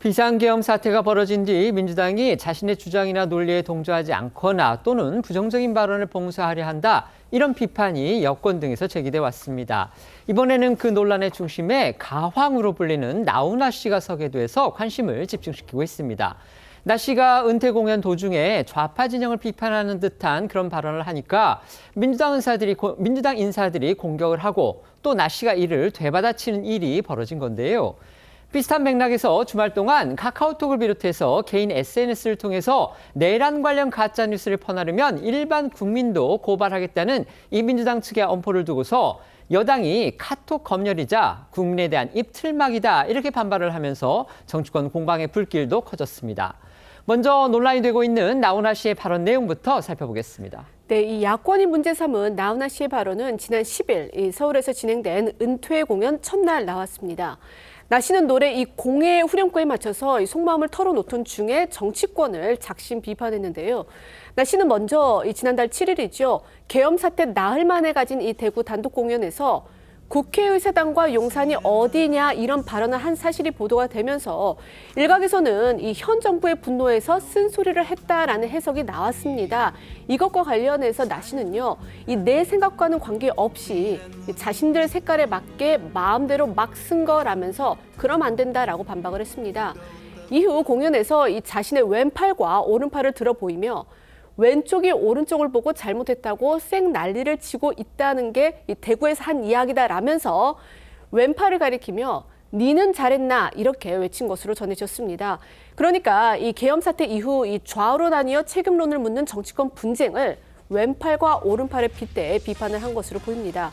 비상계엄 사태가 벌어진 뒤 민주당이 자신의 주장이나 논리에 동조하지 않거나 또는 부정적인 발언을 봉쇄하려 한다. 이런 비판이 여권 등에서 제기돼 왔습니다. 이번에는 그 논란의 중심에 가황으로 불리는 나훈아 씨가 서게 돼서 관심을 집중시키고 있습니다. 나 씨가 은퇴 공연 도중에 좌파 진영을 비판하는 듯한 그런 발언을 하니까 민주당 인사들이 공격을 하고 또 나 씨가 이를 되받아치는 일이 벌어진 건데요. 비슷한 맥락에서 주말 동안 카카오톡을 비롯해서 개인 SNS를 통해서 내란 관련 가짜뉴스를 퍼나르면 일반 국민도 고발하겠다는 이 민주당 측의 엄포를 두고서 여당이 카톡 검열이자 국민에 대한 입틀막이다 이렇게 반발을 하면서 정치권 공방의 불길도 커졌습니다. 먼저 논란이 되고 있는 나훈아 씨의 발언 내용부터 살펴보겠습니다. 네, 이 야권이 문제 삼은 나훈아 씨의 발언은 지난 10일 서울에서 진행된 은퇴 공연 첫날 나왔습니다. 나 씨는 노래 이 공예 후렴구에 맞춰서 이 속마음을 털어놓던 중에 정치권을 작심 비판했는데요. 나 씨는 먼저 지난달 7일이죠. 계엄 사태 나흘 만에 가진 이 대구 단독 공연에서 국회의사당과 용산이 어디냐 이런 발언을 한 사실이 보도가 되면서 일각에서는 이 현 정부의 분노에서 쓴소리를 했다라는 해석이 나왔습니다. 이것과 관련해서 나 씨는요, 이 내 생각과는 관계없이 자신들 색깔에 맞게 마음대로 막 쓴 거라면서 그럼 안 된다라고 반박을 했습니다. 이후 공연에서 이 자신의 왼팔과 오른팔을 들어 보이며 왼쪽이 오른쪽을 보고 잘못했다고 쌩 난리를 치고 있다는 게 이 대구에서 한 이야기다라면서 왼팔을 가리키며 니는 잘했나 이렇게 외친 것으로 전해졌습니다. 그러니까 이 계엄 사태 이후 이 좌우로 나뉘어 책임론을 묻는 정치권 분쟁을 왼팔과 오른팔에 빗대 비판을 한 것으로 보입니다.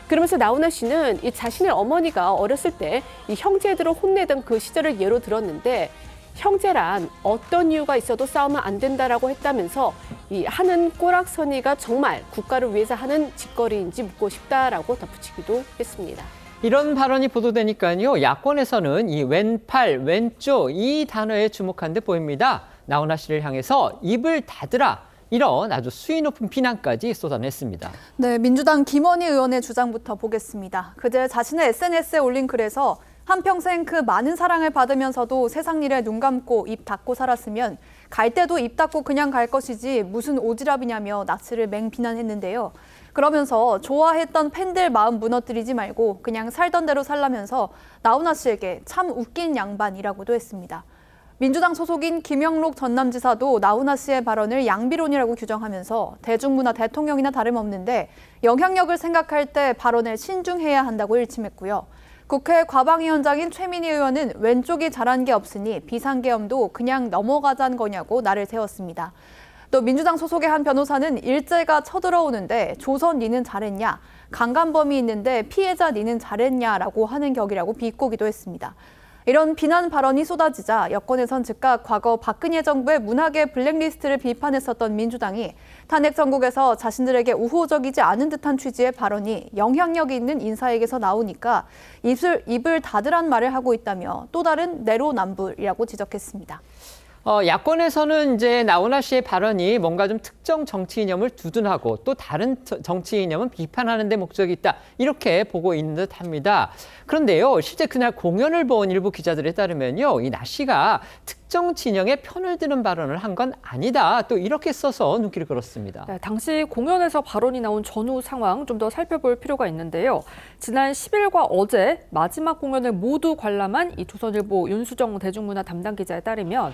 그러면서 나훈아 씨는 이 자신의 어머니가 어렸을 때 이 형제들을 혼내던 그 시절을 예로 들었는데 형제란 어떤 이유가 있어도 싸우면 안 된다라고 했다면서 이 하는 꼬락서니가 정말 국가를 위해서 하는 짓거리인지 묻고 싶다라고 덧붙이기도 했습니다. 이런 발언이 보도되니까요. 야권에서는 이 왼팔, 왼쪽 이 단어에 주목한 듯 보입니다. 나훈아 씨를 향해서 입을 닫으라. 이런 아주 수위 높은 비난까지 쏟아냈습니다. 네, 민주당 김원희 의원의 주장부터 보겠습니다. 그제 자신의 SNS에 올린 글에서 한평생 그 많은 사랑을 받으면서도 세상 일에 눈 감고 입 닫고 살았으면 갈 때도 입 닫고 그냥 갈 것이지 무슨 오지랖이냐며 나치를 맹비난했는데요. 그러면서 좋아했던 팬들 마음 무너뜨리지 말고 그냥 살던 대로 살라면서 나훈아 씨에게 참 웃긴 양반이라고도 했습니다. 민주당 소속인 김영록 전남지사도 나훈아 씨의 발언을 양비론이라고 규정하면서 대중문화 대통령이나 다름없는데 영향력을 생각할 때 발언을 신중해야 한다고 일침했고요. 국회 과방위원장인 최민희 의원은 왼쪽이 잘한 게 없으니 비상계엄도 그냥 넘어가자는 거냐고 날을 세웠습니다. 또 민주당 소속의 한 변호사는 일제가 쳐들어오는데 조선 니는 잘했냐, 강간범이 있는데 피해자 니는 잘했냐라고 하는 격이라고 비꼬기도 했습니다. 이런 비난 발언이 쏟아지자 여권에선 즉각 과거 박근혜 정부의 문학의 블랙리스트를 비판했었던 민주당이 탄핵 정국에서 자신들에게 우호적이지 않은 듯한 취지의 발언이 영향력이 있는 인사에게서 나오니까 입을 닫으란 말을 하고 있다며 또 다른 내로남불이라고 지적했습니다. 야권에서는 이제 나훈아 씨의 발언이 뭔가 좀 특정 정치 이념을 두둔하고 또 다른 정치 이념은 비판하는 데 목적이 있다. 이렇게 보고 있는 듯합니다. 그런데요, 실제 그날 공연을 본 일부 기자들에 따르면요, 이 나 씨가 특정 진영의 편을 드는 발언을 한 건 아니다. 또 이렇게 써서 눈길을 끌었습니다. 네, 당시 공연에서 발언이 나온 전후 상황 좀 더 살펴볼 필요가 있는데요. 지난 10일과 어제 마지막 공연을 모두 관람한 이 조선일보 윤수정 대중문화 담당 기자에 따르면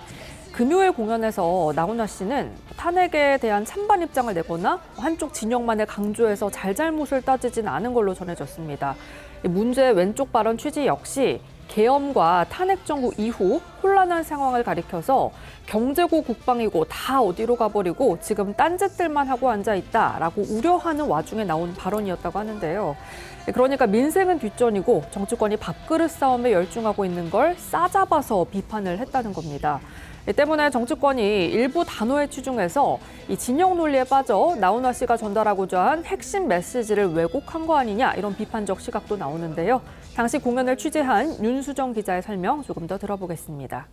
금요일 공연에서 나훈아 씨는 탄핵에 대한 찬반 입장을 내거나 한쪽 진영만을 강조해서 잘잘못을 따지진 않은 걸로 전해졌습니다. 문제의 왼쪽 발언 취지 역시 계엄과 탄핵 정부 이후 혼란한 상황을 가리켜서 경제고 국방이고 다 어디로 가버리고 지금 딴짓들만 하고 앉아있다라고 우려하는 와중에 나온 발언이었다고 하는데요. 그러니까 민생은 뒷전이고 정치권이 밥그릇 싸움에 열중하고 있는 걸 싸잡아서 비판을 했다는 겁니다. 이 때문에 정치권이 일부 단어에 치중해서 이 진영 논리에 빠져 나훈아 씨가 전달하고자 한 핵심 메시지를 왜곡한 거 아니냐 이런 비판적 시각도 나오는데요. 당시 공연을 취재한 윤수정 기자의 설명 조금 더 들어보겠습니다.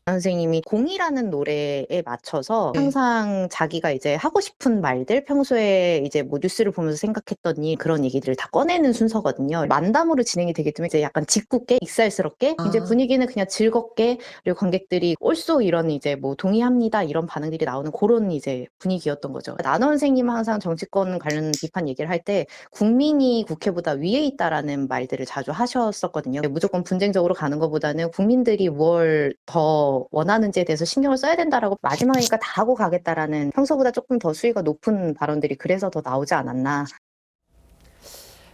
선생님이 공이라는 노래에 맞춰서 항상 자기가 이제 하고 싶은 말들, 평소에 이제 뭐 뉴스를 보면서 생각했던 그런 얘기들을 다 꺼내는 순서거든요. 만담으로 진행이 되기 때문에 이제 약간 짓궂게, 익살스럽게, 이제 분위기는 그냥 즐겁게, 그리고 관객들이 옳소 이런 이제 뭐 동의합니다 이런 반응들이 나오는 그런 이제 분위기였던 거죠. 나너 선생님은 항상 정치권 관련 비판 얘기를 할 때 국민이 국회보다 위에 있다라는 말들을 자주 하셨었거든요. 무조건 분쟁적으로 가는 것보다는 국민들이 뭘 더 원하는지에 대해서 신경을 써야 된다라고, 마지막이니까 다 하고 가겠다라는, 평소보다 조금 더 수위가 높은 발언들이 그래서 더 나오지 않았나.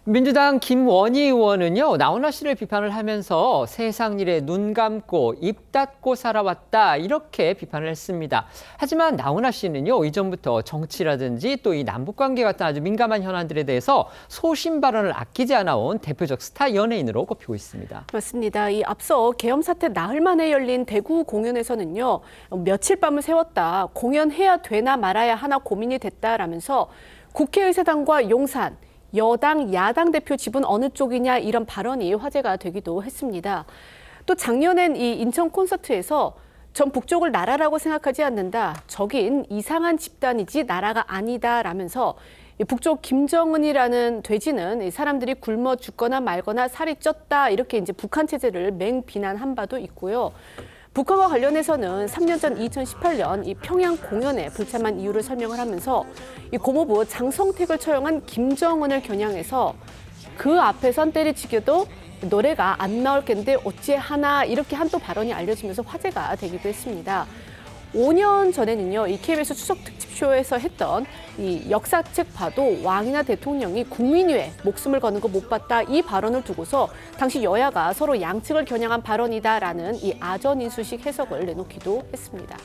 민주당 김원희 의원은요, 나훈아 씨를 비판을 하면서 세상 일에 눈 감고 입 닫고 살아왔다, 이렇게 비판을 했습니다. 하지만 나훈아 씨는요, 이전부터 정치라든지 또 이 남북관계 같은 아주 민감한 현안들에 대해서 소신 발언을 아끼지 않아온 대표적 스타 연예인으로 꼽히고 있습니다. 맞습니다. 이 앞서 계엄 사태 나흘 만에 열린 대구 공연에서는요, 며칠 밤을 새웠다, 공연해야 되나 말아야 하나 고민이 됐다라면서 국회의사당과 용산, 여당, 야당 대표 집은 어느 쪽이냐, 이런 발언이 화제가 되기도 했습니다. 또 작년엔 이 인천 콘서트에서 전 북쪽을 나라라고 생각하지 않는다, 저긴 이상한 집단이지 나라가 아니다라면서 북쪽 김정은이라는 돼지는 사람들이 굶어 죽거나 말거나 살이 쪘다, 이렇게 이제 북한 체제를 맹비난한 바도 있고요. 북한과 관련해서는 3년 전 2018년 이 평양 공연에 불참한 이유를 설명을 하면서 이 고모부 장성택을 처형한 김정은을 겨냥해서 그 앞에선 때리치겨도 노래가 안 나올 텐데 어찌하나, 이렇게 한 또 발언이 알려지면서 화제가 되기도 했습니다. 5년 전에는요, 이 KBS 추석 특집쇼에서 했던 이 역사책 봐도 왕이나 대통령이 국민 위해 목숨을 거는 거 못 봤다, 이 발언을 두고서 당시 여야가 서로 양측을 겨냥한 발언이다라는 이 아전인수식 해석을 내놓기도 했습니다.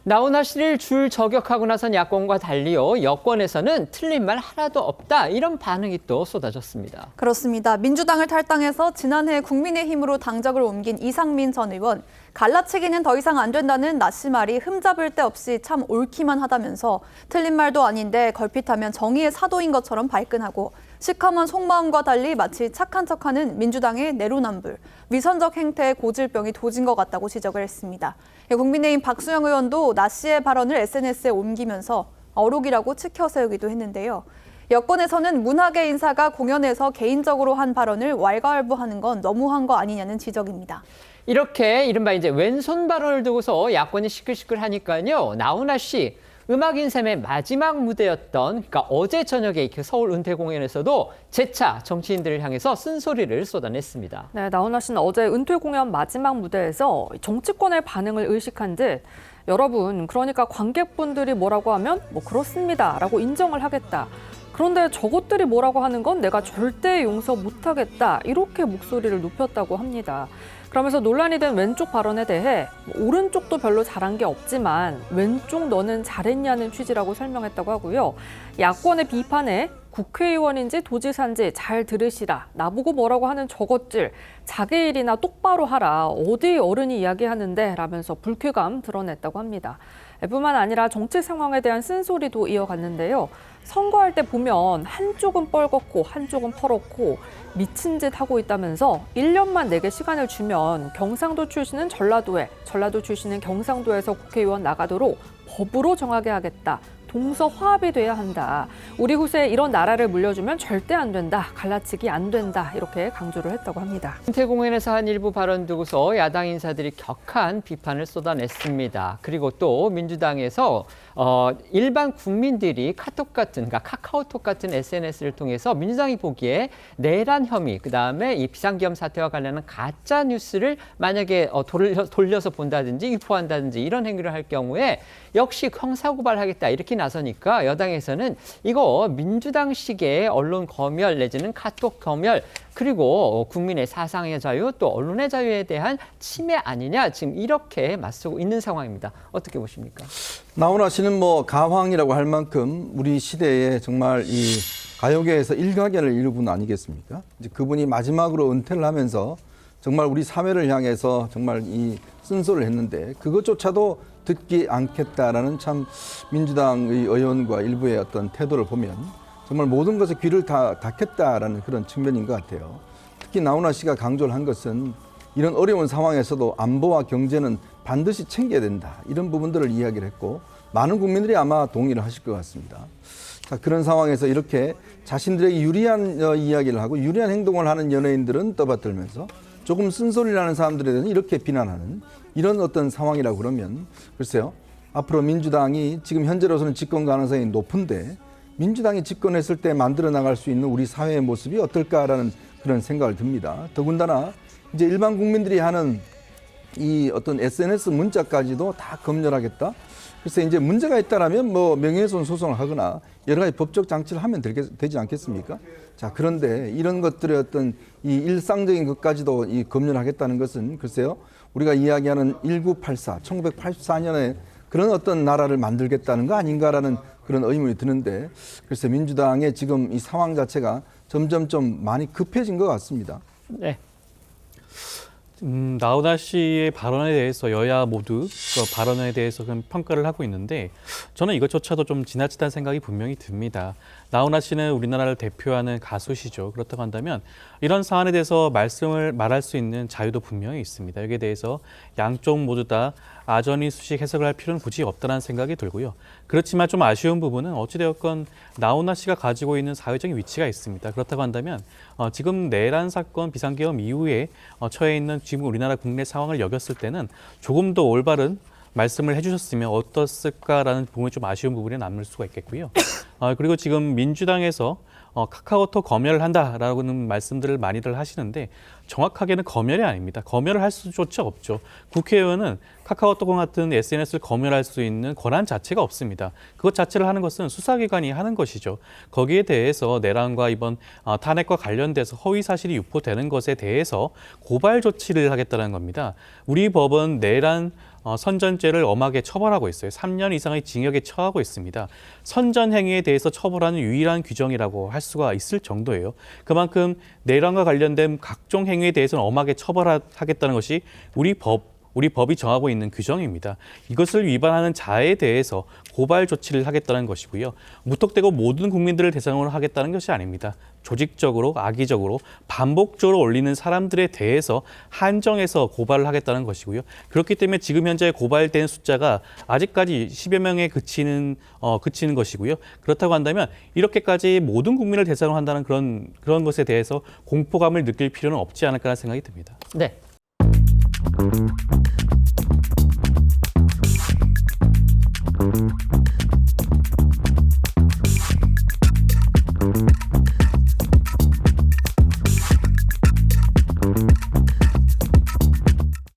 나훈아 씨를 줄 저격하고 나선 야권과 달리요, 여권에서는 틀린 말 하나도 없다, 이런 반응이 또 쏟아졌습니다. 그렇습니다. 민주당을 탈당해서 지난해 국민의힘으로 당적을 옮긴 이상민 전 의원, 갈라치기는 더 이상 안 된다는 나 씨 말이 흠잡을 데 없이 참 옳기만 하다면서 틀린 말도 아닌데 걸핏하면 정의의 사도인 것처럼 발끈하고 시커먼 속마음과 달리 마치 착한 척하는 민주당의 내로남불, 위선적 행태에 고질병이 도진 것 같다고 지적을 했습니다. 국민의힘 박수영 의원도 나 씨의 발언을 SNS에 옮기면서 어록이라고 치켜세우기도 했는데요. 여권에서는 문학의 인사가 공연에서 개인적으로 한 발언을 왈가왈부하는 건 너무한 거 아니냐는 지적입니다. 이렇게 이른바 이제 왼손 발언을 두고서 야권이 시끌시끌하니까요, 나훈아 씨 음악 인생의 마지막 무대였던, 그러니까 어제 저녁에 그 서울 은퇴 공연에서도 재차 정치인들을 향해서 쓴소리를 쏟아냈습니다. 네, 나훈아 씨는 어제 은퇴 공연 마지막 무대에서 정치권의 반응을 의식한 듯, 여러분, 그러니까 관객분들이 뭐라고 하면 뭐 그렇습니다라고 인정을 하겠다. 그런데 저것들이 뭐라고 하는 건 내가 절대 용서 못하겠다, 이렇게 목소리를 높였다고 합니다. 그러면서 논란이 된 왼쪽 발언에 대해 오른쪽도 별로 잘한 게 없지만 왼쪽 너는 잘했냐는 취지라고 설명했다고 하고요. 야권의 비판에 국회의원인지 도지사인지 잘 들으시라, 나보고 뭐라고 하는 저것들, 자기 일이나 똑바로 하라, 어디 어른이 이야기하는데, 라면서 불쾌감 드러냈다고 합니다. 뿐만 아니라 정치 상황에 대한 쓴소리도 이어갔는데요. 선거할 때 보면 한쪽은 뻘겋고 한쪽은 퍼렇고 미친 짓 하고 있다면서 1년만 내게 시간을 주면 경상도 출신은 전라도에, 전라도 출신은 경상도에서 국회의원 나가도록 법으로 정하게 하겠다. 동서 화합이 돼야 한다. 우리 후세에 이런 나라를 물려주면 절대 안 된다. 갈라치기 안 된다. 이렇게 강조를 했다고 합니다. 은퇴 공연에서 한 일부 발언 두고서 야당 인사들이 격한 비판을 쏟아냈습니다. 그리고 또 민주당에서 일반 국민들이 카톡 같은, 그러니까 카카오톡 같은 SNS를 통해서 민주당이 보기에 내란 혐의, 그다음에 이 비상계엄 사태와 관련한 가짜 뉴스를 만약에 돌려서 본다든지 유포한다든지 이런 행위를 할 경우에 역시 형사고발하겠다, 이렇게 나서니까 여당에서는 이거 민주당식의 언론 검열 내지는 카톡 검열, 그리고 국민의 사상의 자유, 또 언론의 자유에 대한 침해 아니냐, 지금 이렇게 맞서고 있는 상황입니다. 어떻게 보십니까? 나훈아 씨는 뭐 가황이라고 할 만큼 우리 시대에 정말 이 가요계에서 일가견을 이룬 분 아니겠습니까? 이제 그분이 마지막으로 은퇴를 하면서 정말 우리 사회를 향해서 정말 이 쓴소리를 했는데 그것조차도 듣지 않겠다라는 참 민주당의 의원과 일부의 어떤 태도를 보면 정말 모든 것에 귀를 다 닫겠다라는 그런 측면인 것 같아요. 특히 나훈아 씨가 강조를 한 것은 이런 어려운 상황에서도 안보와 경제는 반드시 챙겨야 된다. 이런 부분들을 이야기를 했고 많은 국민들이 아마 동의를 하실 것 같습니다. 자, 그런 상황에서 이렇게 자신들에게 유리한 이야기를 하고 유리한 행동을 하는 연예인들은 떠받들면서 조금 쓴소리를 하는 사람들에 대해서는 이렇게 비난하는 이런 어떤 상황이라고 그러면 글쎄요. 앞으로 민주당이 지금 현재로서는 집권 가능성이 높은데 민주당이 집권했을 때 만들어 나갈 수 있는 우리 사회의 모습이 어떨까라는 그런 생각을 듭니다. 더군다나 이제 일반 국민들이 하는 이 어떤 SNS 문자까지도 다 검열하겠다. 글쎄 이제 문제가 있다라면 뭐 명예훼손 소송을 하거나 여러 가지 법적 장치를 하면 되지 않겠습니까? 자, 그런데 이런 것들의 어떤 이 일상적인 것까지도 이 검열하겠다는 것은 글쎄요. 우리가 이야기하는 1984, 1984년에 그런 어떤 나라를 만들겠다는 거 아닌가라는 그런 의문이 드는데 글쎄 민주당의 지금 이 상황 자체가 점점 좀 많이 급해진 것 같습니다. 네. 나훈아 씨의 발언에 대해서 여야 모두 그 발언에 대해서 그런 평가를 하고 있는데 저는 이것조차도 좀 지나치다는 생각이 분명히 듭니다. 나훈아 씨는 우리나라를 대표하는 가수시죠. 그렇다고 한다면 이런 사안에 대해서 말할 수 있는 자유도 분명히 있습니다. 여기에 대해서 양쪽 모두 다 아전인 수식 해석을 할 필요는 굳이 없다는 생각이 들고요. 그렇지만 좀 아쉬운 부분은 어찌되었건 나훈아 씨가 가지고 있는 사회적인 위치가 있습니다. 그렇다고 한다면 지금 내란 사건 비상계엄 이후에 처해 있는 지금 우리나라 국내 상황을 여겼을 때는 조금 더 올바른 말씀을 해주셨으면 어떻을까라는 부분이 좀 아쉬운 부분이 남을 수가 있겠고요. 그리고 지금 민주당에서 카카오톡 검열을 한다라는 말씀들을 많이들 하시는데 정확하게는 검열이 아닙니다. 검열을 할 수조차 없죠. 국회의원은 카카오톡 같은 SNS를 검열할 수 있는 권한 자체가 없습니다. 그것 자체를 하는 것은 수사기관이 하는 것이죠. 거기에 대해서 내란과 이번 탄핵과 관련돼서 허위 사실이 유포되는 것에 대해서 고발 조치를 하겠다는 겁니다. 우리 법은 내란 선전죄를 엄하게 처벌하고 있어요. 3년 이상의 징역에 처하고 있습니다. 선전 행위에 대해서 처벌하는 유일한 규정이라고 할 수가 있을 정도예요. 그만큼 내란과 관련된 각종 행위에 대해서는 엄하게 처벌하겠다는 것이 우리 법이 정하고 있는 규정입니다. 이것을 위반하는 자에 대해서 고발 조치를 하겠다는 것이고요. 무턱대고 모든 국민들을 대상으로 하겠다는 것이 아닙니다. 조직적으로, 악의적으로, 반복적으로 올리는 사람들에 대해서 한정해서 고발을 하겠다는 것이고요. 그렇기 때문에 지금 현재 고발된 숫자가 아직까지 10여 명에 그치는 것이고요. 그렇다고 한다면 이렇게까지 모든 국민을 대상으로 한다는 그런 것에 대해서 공포감을 느낄 필요는 없지 않을까라는 생각이 듭니다. 네.